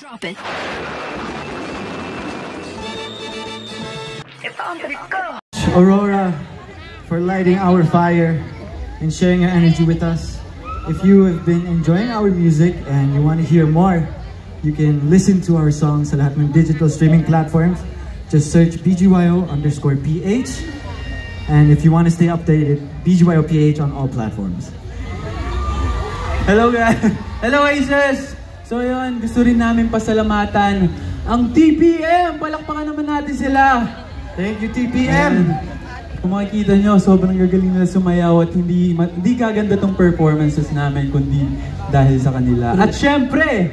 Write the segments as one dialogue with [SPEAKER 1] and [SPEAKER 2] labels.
[SPEAKER 1] Drop it.
[SPEAKER 2] Aurora, for lighting our fire and sharing your energy with us. If you have been enjoying our music and you want to hear more, you can listen to our songs sa lahat ng digital streaming platforms. Just search BGYO_PH. And if you want to stay updated, BGYO_PH on all platforms.
[SPEAKER 3] Hello guys! Hello Aces! So yun, gusto rin namin pasalamatan ang TPM! Palakpakan naman natin sila!
[SPEAKER 2] Thank you TPM!
[SPEAKER 3] Kung makikita nyo, sobrang gagaling nila sumayaw at hindi gaganda tong performances namin kundi dahil sa kanila. At syempre,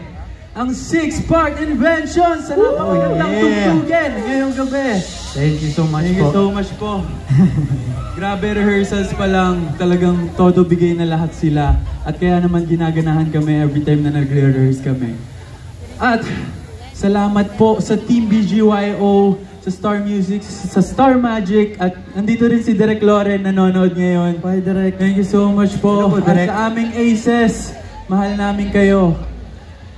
[SPEAKER 3] ang 6-part invention sa napakagandang tugtugan ngayong gabi.
[SPEAKER 2] Thank you so much po.
[SPEAKER 3] Thank you so much po. Grabe, rehearsals pa lang, talagang todo bigay na lahat sila. At kaya naman ginaganahan kami every time na nagre-rehearse kami. At salamat po sa Team BGYO, sa Star Music, sa Star Magic, at nandito rin si Direk Loren nanonood ngayon.
[SPEAKER 2] Bye Direk.
[SPEAKER 3] Thank you so much po.
[SPEAKER 2] Hello,
[SPEAKER 3] At sa aming Aces, mahal namin kayo.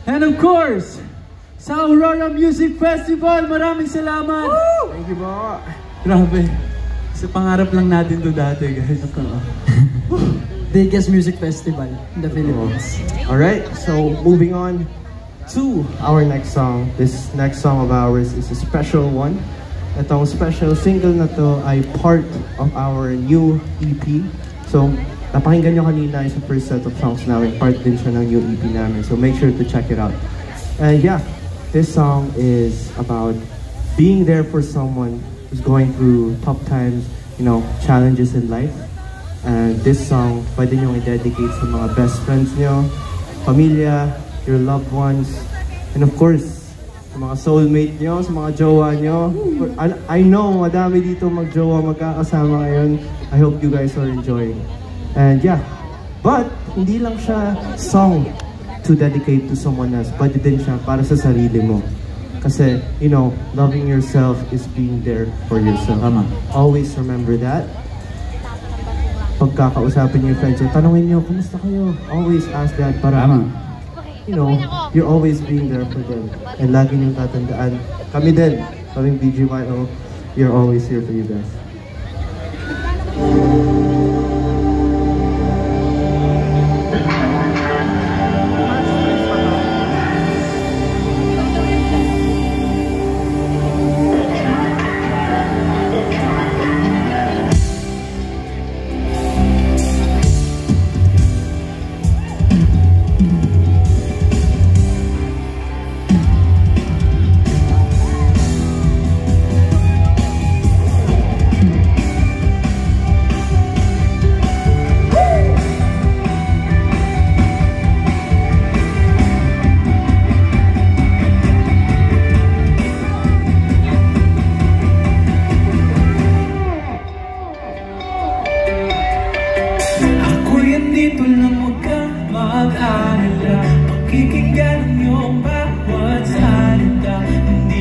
[SPEAKER 3] And of course, sa Aurora Music Festival, maraming salamat!
[SPEAKER 2] Woo! Thank you po.
[SPEAKER 3] Grabe. Sa pangarap lang natin to dati, guys.
[SPEAKER 2] Biggest music festival in the Philippines.
[SPEAKER 4] Alright, so moving on to our next song. This next song of ours is a special one. Itong special single na to ay part of our new EP. So, napakinggan nyo kanina yung first set of songs namin. Part din siya ng new EP namin. So, make sure to check it out. And yeah, this song is about being there for someone who's going through tough times, you know, challenges in life. And this song, pwede nyo i-dedicate sa mga best friends nyo, pamilya, your loved ones, and of course, sa mga soulmate nyo, sa mga jowa nyo. I know, madami dito mag-jowa, magkakasama ngayon. I hope you guys are enjoying. And yeah, but hindi lang siya song to dedicate to someone else, pwede din siya para sa sarili mo. Kasi, you know, loving yourself is being there for yourself. Always remember that. Pagkakausapin niyo yung friends, tanungin niyo, kumusta kayo? Always ask that para, you know, you're always being there for them. And lagi niyong tatandaan, kami din, kaming BGYO, you're always here for you guys.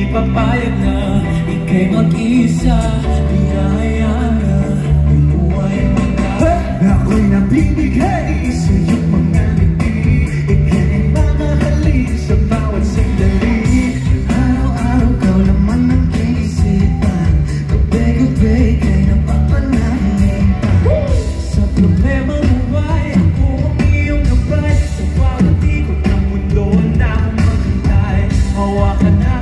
[SPEAKER 5] Papayag na ika'y mag-isa, pinahayaan na lumuhay ang mga ako'y nabibigay sa iyong mga ngiti. Ika'y mamahalin sa bawat sandali. Araw-araw ka naman ang kaisipan, gabi-gabi ika'y napapanangin pa. Sa problema mo ay ako ang iyong gabay, sa bawat ikot ng mundo na akong maghintay. Hawakan na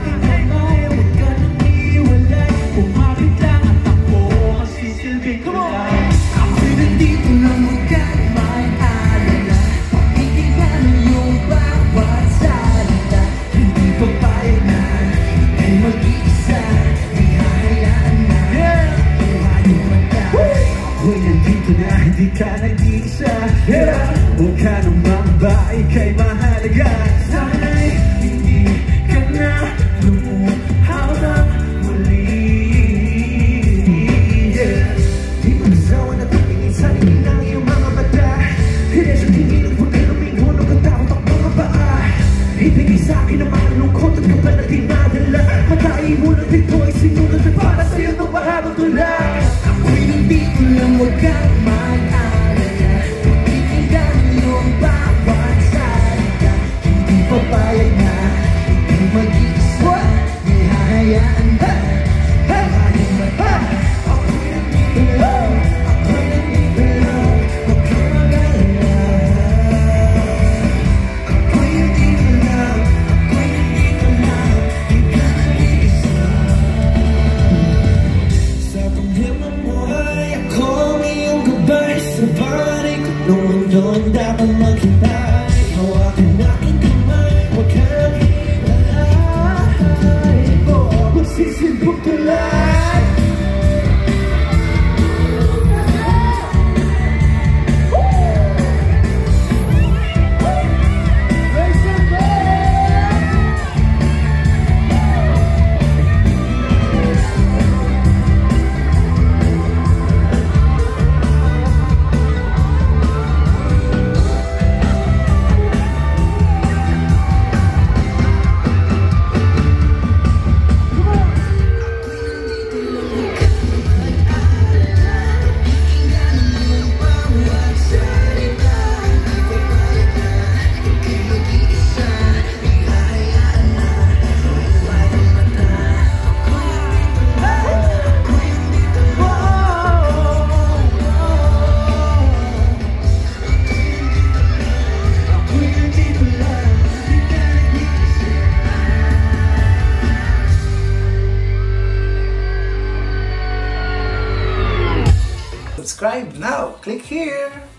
[SPEAKER 5] hindi ka nag-iisa, huwag ka nang mamba, ika'y mahalaga. Sana'y hindi ka na lumuhaw ng muli. Di mo nasawa na tumingin sa tingin ng iyong mga mata. Hindi sa tingin ng pagkaluming hunog ang takot ang mga paa. Ibigay sa akin ang mga lungkot at kapal na dinadala. Matayin mo lang dito ay sinulat at para sa'yo ng mahabang tulad. Ako'y nandito lang, huwag ka papayag na Isip ko tulad
[SPEAKER 1] Subscribe now. Click here.